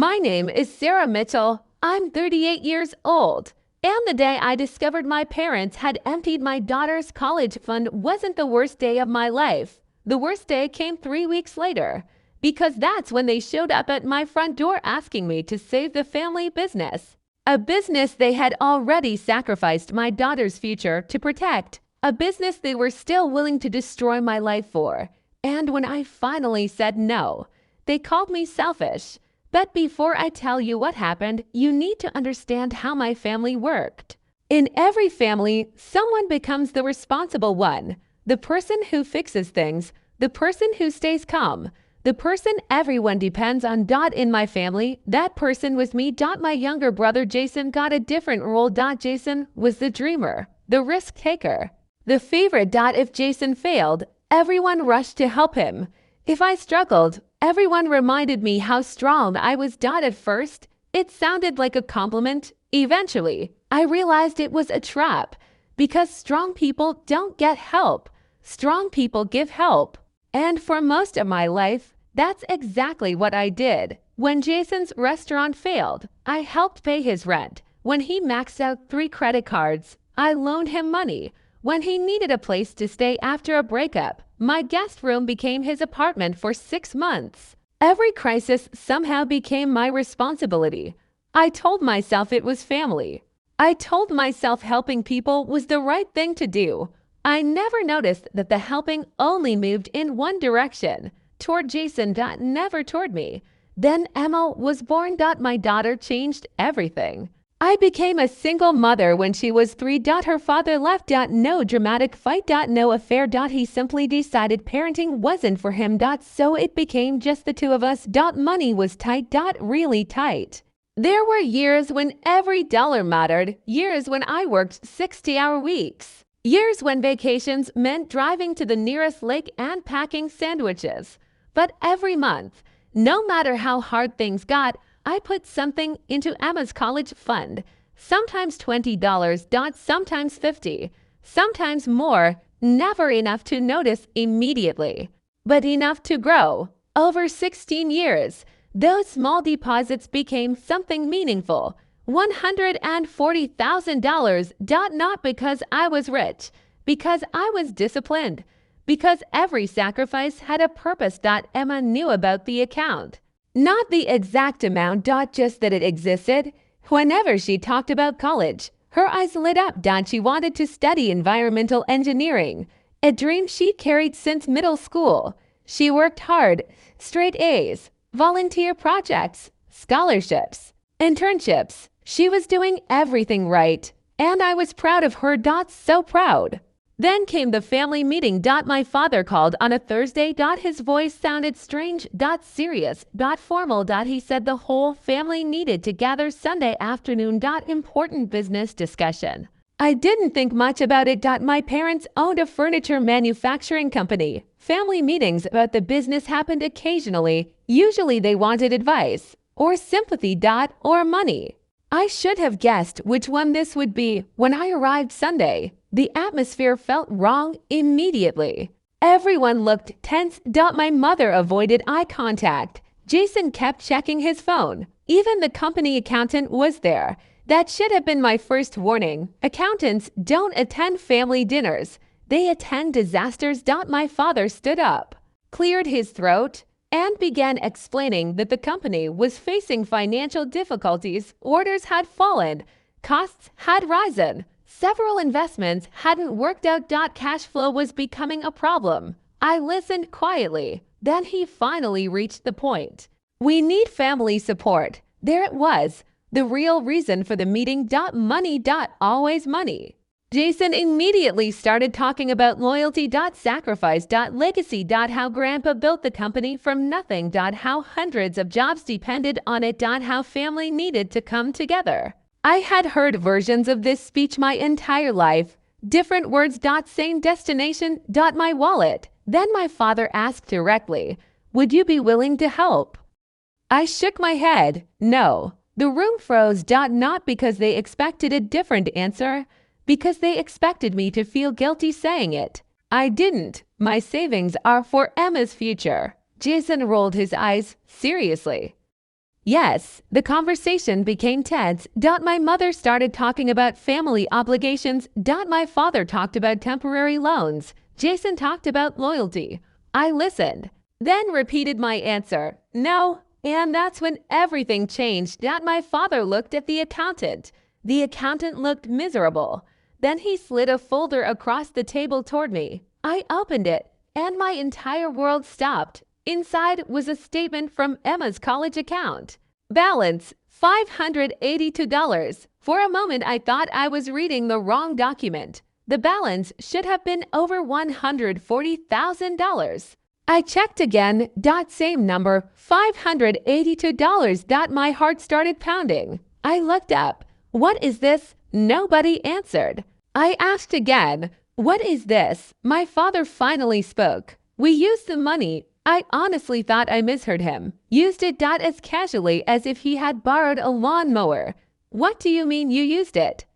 My name is Sarah Mitchell. I'm 38 years old. And the day I discovered my parents had emptied my daughter's college fund wasn't the worst day of my life. The worst day came 3 weeks later, because that's when they showed up at my front door asking me to save the family business. A business they had already sacrificed my daughter's future to protect. A business they were still willing to destroy my life for. And when I finally said no, they called me selfish. But before I tell you what happened, you need to understand how my family worked. In every family, someone becomes the responsible one, the person who fixes things, the person who stays calm, the person everyone depends on. In my family, that person was me. My younger brother Jason got a different role. Jason was the dreamer, the risk taker, the favorite. If Jason failed, everyone rushed to help him. If I struggled, everyone reminded me how strong I was. At first, it sounded like a compliment. Eventually, I realized it was a trap, because strong people don't get help. Strong people give help. And for most of my life, that's exactly what I did. When Jason's restaurant failed, I helped pay his rent. When he maxed out 3 credit cards, I loaned him money. When he needed a place to stay after a breakup, my guest room became his apartment for 6 months. Every crisis somehow became my responsibility. I told myself it was family. I told myself helping people was the right thing to do. I never noticed that the helping only moved in one direction, toward Jason. Never toward me. Then Emma was born. My daughter changed everything. I became a single mother when she was 3. Her father left. No dramatic fight. No affair. He simply decided parenting wasn't for him. So it became just the 2 of us. Money was tight. Really tight. There were years when every dollar mattered. Years when I worked 60-hour weeks. Years when vacations meant driving to the nearest lake and packing sandwiches. But every month, no matter how hard things got, I put something into Emma's college fund, sometimes $20, sometimes $50, sometimes more, never enough to notice immediately, but enough to grow. Over 16 years, those small deposits became something meaningful, $140,000, not because I was rich, because I was disciplined, because every sacrifice had a purpose. Emma knew about the account. Not the exact amount. Just that it existed. Whenever she talked about college, her eyes lit up. She wanted to study environmental engineering, a dream she carried since middle school. She worked hard, straight A's, volunteer projects, scholarships, internships. She was doing everything right, and I was proud of her. So proud. Then came the family meeting. My father called on a Thursday. His voice sounded strange, serious, formal. He said the whole family needed to gather Sunday afternoon. Important business discussion. I didn't think much about it. My parents owned a furniture manufacturing company. Family meetings about the business happened occasionally. Usually they wanted advice, or sympathy. Or money. I should have guessed which one this would be. When I arrived Sunday, the atmosphere felt wrong immediately. Everyone looked tense. My mother avoided eye contact. Jason kept checking his phone. Even the company accountant was there. That should have been my first warning. Accountants don't attend family dinners. They attend disasters. My father stood up, cleared his throat, and began explaining that the company was facing financial difficulties. Orders had fallen. Costs had risen. Several investments hadn't worked out. Cash flow was becoming a problem. I listened quietly. Then he finally reached the point. We need family support. There it was. The real reason for the meeting. Money. Always money. Jason immediately started talking about loyalty. Sacrifice. Legacy. How Grandpa built the company from nothing. How hundreds of jobs depended on it. How family needed to come together. I had heard versions of this speech my entire life. Different words. Same destination. My wallet. Then my father asked directly, "Would you be willing to help?" I shook my head. No. The room froze. Not because they expected a different answer, because they expected me to feel guilty saying it. I didn't. My savings are for Emma's future. Jason rolled his eyes seriously. Yes, the conversation became tense. My mother started talking about family obligations. My father talked about temporary loans. Jason talked about loyalty. I listened, then repeated my answer, no, and that's when everything changed. My father looked at the accountant. The accountant looked miserable. Then he slid a folder across the table toward me. I opened it, and my entire world stopped. Inside was a statement from Emma's college account. Balance, $582. For a moment, I thought I was reading the wrong document. The balance should have been over $140,000. I checked again. Same number, $582. My heart started pounding. I looked up. What is this? Nobody answered. I asked again. What is this? My father finally spoke. We used the money. I honestly thought I misheard him. Used it as casually as if he had borrowed a lawnmower. What do you mean you used it?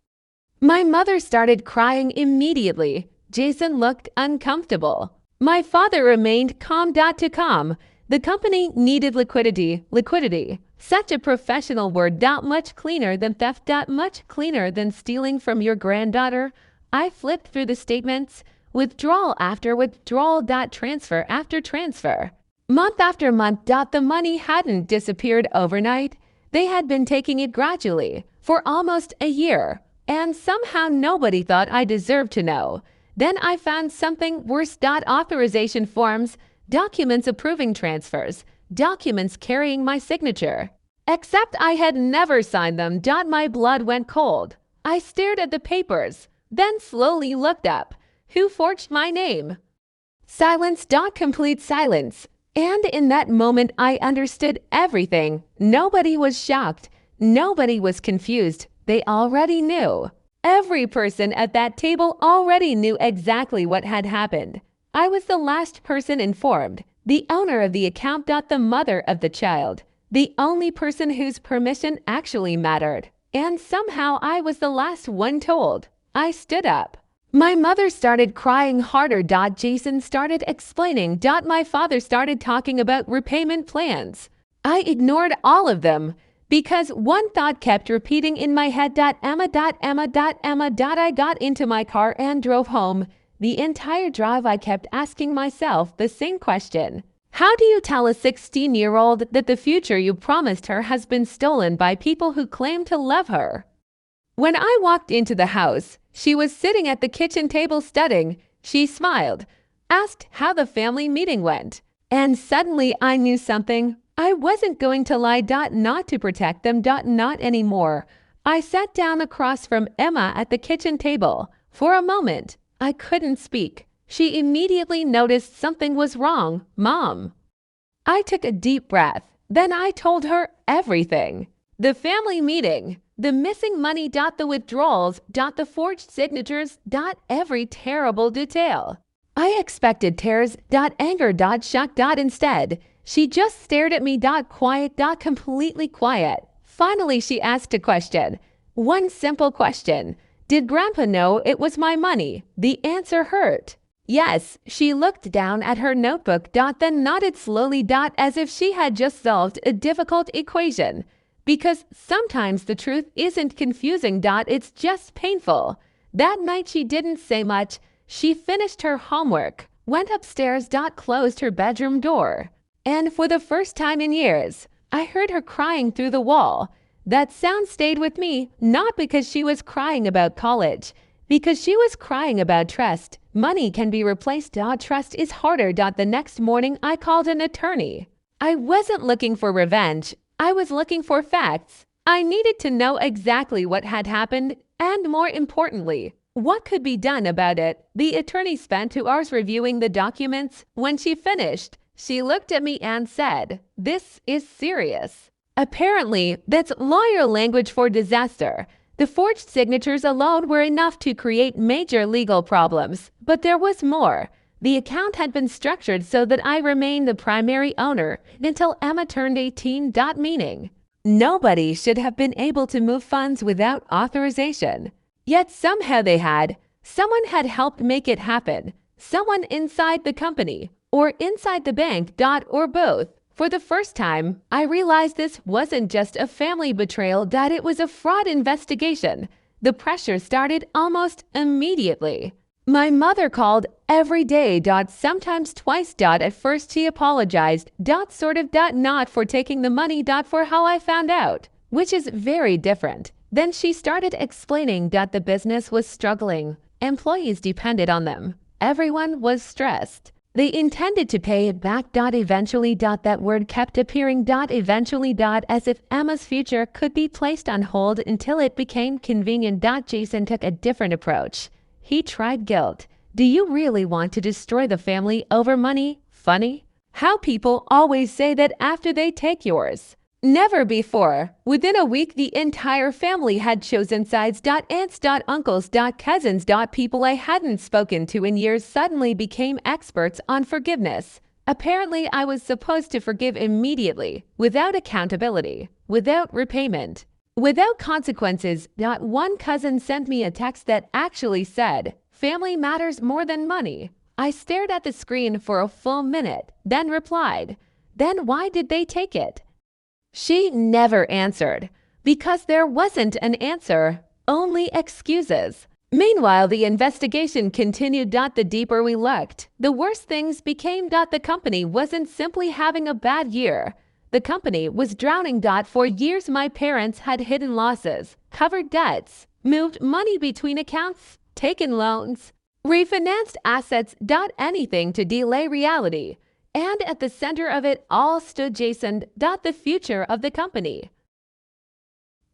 My mother started crying immediately. Jason looked uncomfortable. My father remained calm. The company needed liquidity. Liquidity. Such a professional word. Much cleaner than theft. Much cleaner than stealing from your granddaughter. I flipped through the statements. Withdrawal after withdrawal. Transfer after transfer. Month after month. The money hadn't disappeared overnight. They had been taking it gradually for almost a year. And somehow nobody thought I deserved to know. Then I found something worse. Authorization forms, documents approving transfers, documents carrying my signature. Except I had never signed them. My blood went cold. I stared at the papers, then slowly looked up. Who forged my name? Silence. Complete silence. And in that moment, I understood everything. Nobody was shocked. Nobody was confused. They already knew. Every person at that table already knew exactly what had happened. I was the last person informed, the owner of the account. The mother of the child, the only person whose permission actually mattered. And somehow I was the last one told. I stood up. My mother started crying harder. Jason started explaining. My father started talking about repayment plans. I ignored all of them because one thought kept repeating in my head. Emma. I got into my car and drove home. The entire drive I kept asking myself the same question. How do you tell a 16-year-old that the future you promised her has been stolen by people who claim to love her? When I walked into the house, she was sitting at the kitchen table studying. She smiled, asked how the family meeting went, and suddenly I knew something. I wasn't going to lie. Not to protect them. Not anymore. I sat down across from Emma at the kitchen table. For a moment, I couldn't speak. She immediately noticed something was wrong. Mom. I took a deep breath. Then I told her everything. The family meeting, the missing money. The withdrawals. The forged signatures. Every terrible detail. I expected tears. Anger. Shock. Instead, she just stared at me. Quiet. Completely quiet. Finally, she asked a question. One simple question. Did Grandpa know it was my money? The answer hurt. Yes, she looked down at her notebook. Then nodded slowly. As if she had just solved a difficult equation. Because sometimes the truth isn't confusing. It's just painful. That night she didn't say much. She finished her homework, went upstairs. Closed her bedroom door. And for the first time in years, I heard her crying through the wall. That sound stayed with me, not because she was crying about college, because she was crying about trust. Money can be replaced. Trust is harder. The next morning, I called an attorney. I wasn't looking for revenge. I was looking for facts. I needed to know exactly what had happened, and more importantly, what could be done about it. The attorney spent 2 hours reviewing the documents. When she finished, she looked at me and said, "This is serious." Apparently, that's lawyer language for disaster. The forged signatures alone were enough to create major legal problems. But there was more. The account had been structured so that I remained the primary owner until Emma turned 18. Meaning, nobody should have been able to move funds without authorization. Yet somehow they had. Someone had helped make it happen. Someone inside the company, or inside the bank. Or both. For the first time, I realized this wasn't just a family betrayal, that it was a fraud investigation. The pressure started almost immediately. My mother called every day, sometimes twice. At first she apologized, not for taking the money, for how I found out, which is very different. Then she started explaining that the business was struggling. Employees depended on them. Everyone was stressed. They intended to pay it back. Eventually. That word kept appearing. Eventually. As if Emma's future could be placed on hold until it became convenient. Jason took a different approach. He tried guilt. Do you really want to destroy the family over money? Funny how people always say that after they take yours. Never before. Within a week, the entire family had chosen sides. Aunts, uncles, cousins, people I hadn't spoken to in years suddenly became experts on forgiveness. Apparently, I was supposed to forgive immediately, without accountability, without repayment, without consequences. One cousin sent me a text that actually said, "Family matters more than money." I stared at the screen for a full minute, then replied, "Then why did they take it?" She never answered, because there wasn't an answer, only excuses. Meanwhile, the investigation continued. The deeper we looked, the worse things became. The company wasn't simply having a bad year. The company was drowning. For years, my parents had hidden losses, covered debts, moved money between accounts, taken loans, refinanced assets. Anything to delay reality. And at the center of it all stood Jason. The future of the company.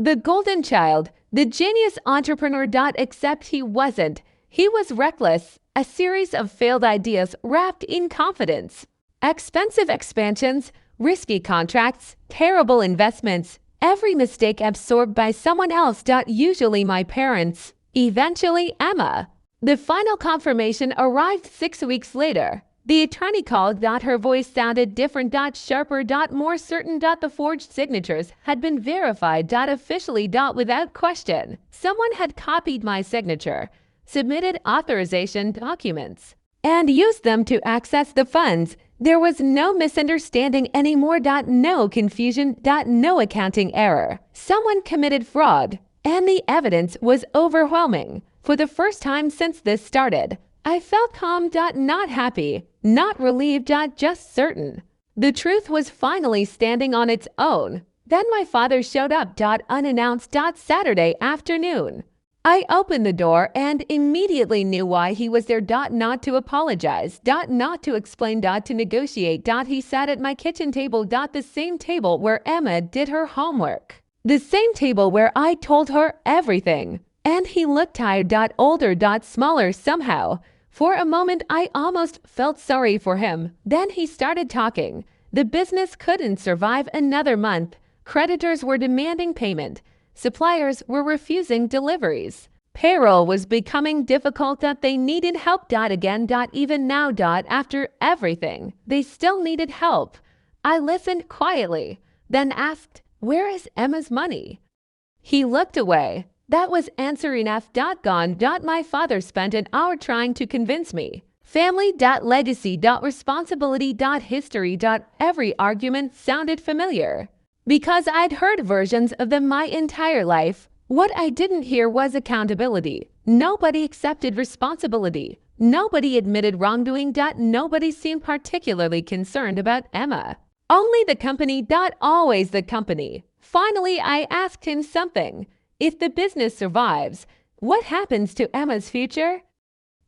The golden child, the genius entrepreneur. Except he wasn't. He was reckless. A series of failed ideas wrapped in confidence. Expensive expansions, risky contracts, terrible investments. Every mistake absorbed by someone else. Usually my parents. Eventually Emma. The final confirmation arrived 6 weeks later. The attorney called. Her voice sounded different. Sharper. More certain. The forged signatures had been verified. Officially. Without question. Someone had copied my signature, submitted authorization documents, and used them to access the funds. There was no misunderstanding anymore. No confusion. No accounting error. Someone committed fraud, and the evidence was overwhelming. For the first time since this started, I felt calm. Not happy, not relieved. Just certain. The truth was finally standing on its own. Then my father showed up. Unannounced. Saturday afternoon. I opened the door and immediately knew why he was there. Not to apologize. Not to explain. To negotiate. He sat at my kitchen table. The same table where Emma did her homework. The same table where I told her everything. And he looked tired. Older. Smaller somehow. For a moment, I almost felt sorry for him. Then he started talking. The business couldn't survive another month. Creditors were demanding payment. Suppliers were refusing deliveries. Payroll was becoming difficult. They needed help. Again. Even now. After everything, they still needed help. I listened quietly, then asked, "Where is Emma's money?" He looked away. That was answer enough. Gone. My father spent an hour trying to convince me. Family. Legacy. Responsibility. History. Every argument sounded familiar, because I'd heard versions of them my entire life. What I didn't hear was accountability. Nobody accepted responsibility. Nobody admitted wrongdoing. Nobody seemed particularly concerned about Emma. Only the company. Always the company. Finally, I asked him something. If the business survives, what happens to Emma's future?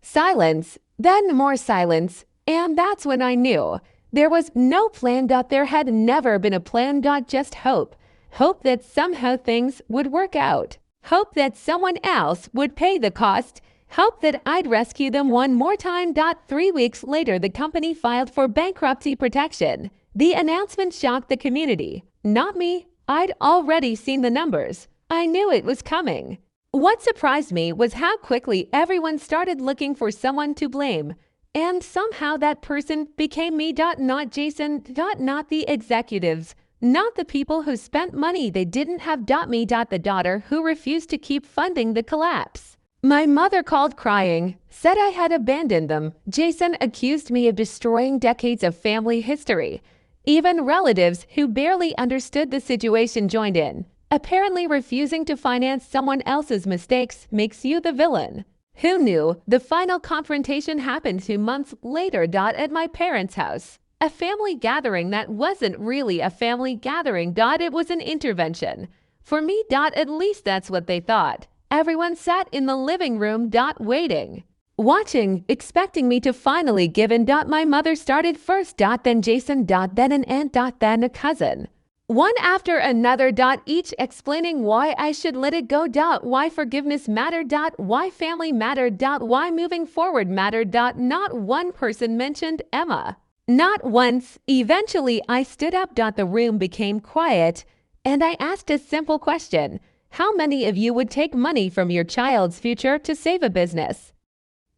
Silence, then more silence, and that's when I knew. There was no plan. There had never been a plan. Just hope. Hope that somehow things would work out. Hope that someone else would pay the cost. Hope that I'd rescue them one more time. 3 weeks later, the company filed for bankruptcy protection. The announcement shocked the community. Not me. I'd already seen the numbers. I knew it was coming. What surprised me was how quickly everyone started looking for someone to blame. And somehow that person became me. Not Jason. Not the executives. Not the people who spent money they didn't have. Me. The daughter who refused to keep funding the collapse. My mother called crying, said I had abandoned them. Jason accused me of destroying decades of family history. Even relatives who barely understood the situation joined in. Apparently, refusing to finance someone else's mistakes makes you the villain. Who knew? The final confrontation happened 2 months later. At my parents' house. A family gathering that wasn't really a family gathering. It was an intervention. For me. At least that's what they thought. Everyone sat in the living room. Waiting. Watching, expecting me to finally give in. My mother started first. Then Jason. Then an aunt. Then a cousin. One after another. Each explaining why I should let it go. Why forgiveness mattered. Why family mattered. Why moving forward mattered. Not one person mentioned Emma. Not once. Eventually, I stood up. The room became quiet, and I asked a simple question. How many of you would take money from your child's future to save a business?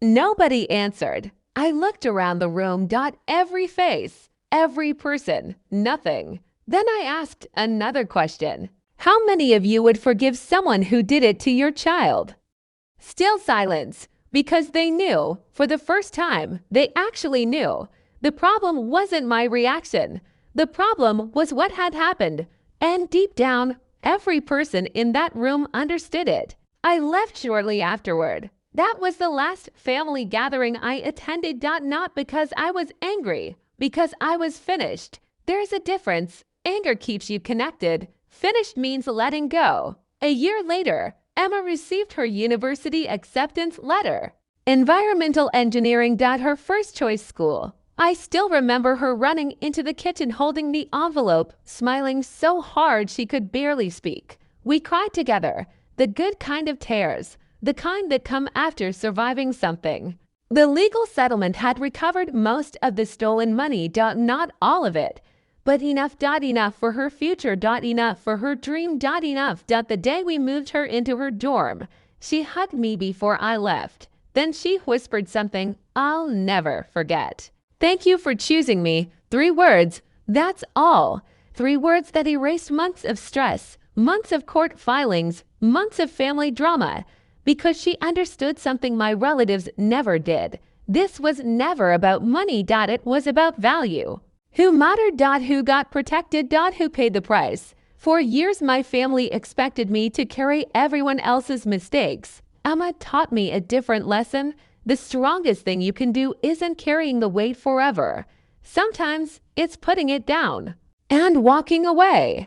Nobody answered. I looked around the room. Every face, every person, nothing. Then I asked another question. How many of you would forgive someone who did it to your child? Still silence, because they knew. For the first time, they actually knew. The problem wasn't my reaction. The problem was what had happened. And deep down, every person in that room understood it. I left shortly afterward. That was the last family gathering I attended. Not because I was angry, because I was finished. There's a difference. Anger keeps you connected. Finished means letting go. A year later, Emma received her university acceptance letter. Environmental engineering. Her first choice school. I still remember her running into the kitchen holding the envelope, smiling so hard she could barely speak. We cried together, the good kind of tears, the kind that come after surviving something. The legal settlement had recovered most of the stolen money. Not all of it, but enough. Enough for her future. Enough for her dream. Enough. The day we moved her into her dorm, she hugged me before I left. Then she whispered something I'll never forget. Thank you for choosing me. 3 words. That's all. 3 words that erased months of stress, months of court filings, months of family drama. Because she understood something my relatives never did. This was never about money. It was about value. Who mattered. Who got protected. Who paid the price. For years, my family expected me to carry everyone else's mistakes. Emma taught me a different lesson. The strongest thing you can do isn't carrying the weight forever. Sometimes it's putting it down and walking away.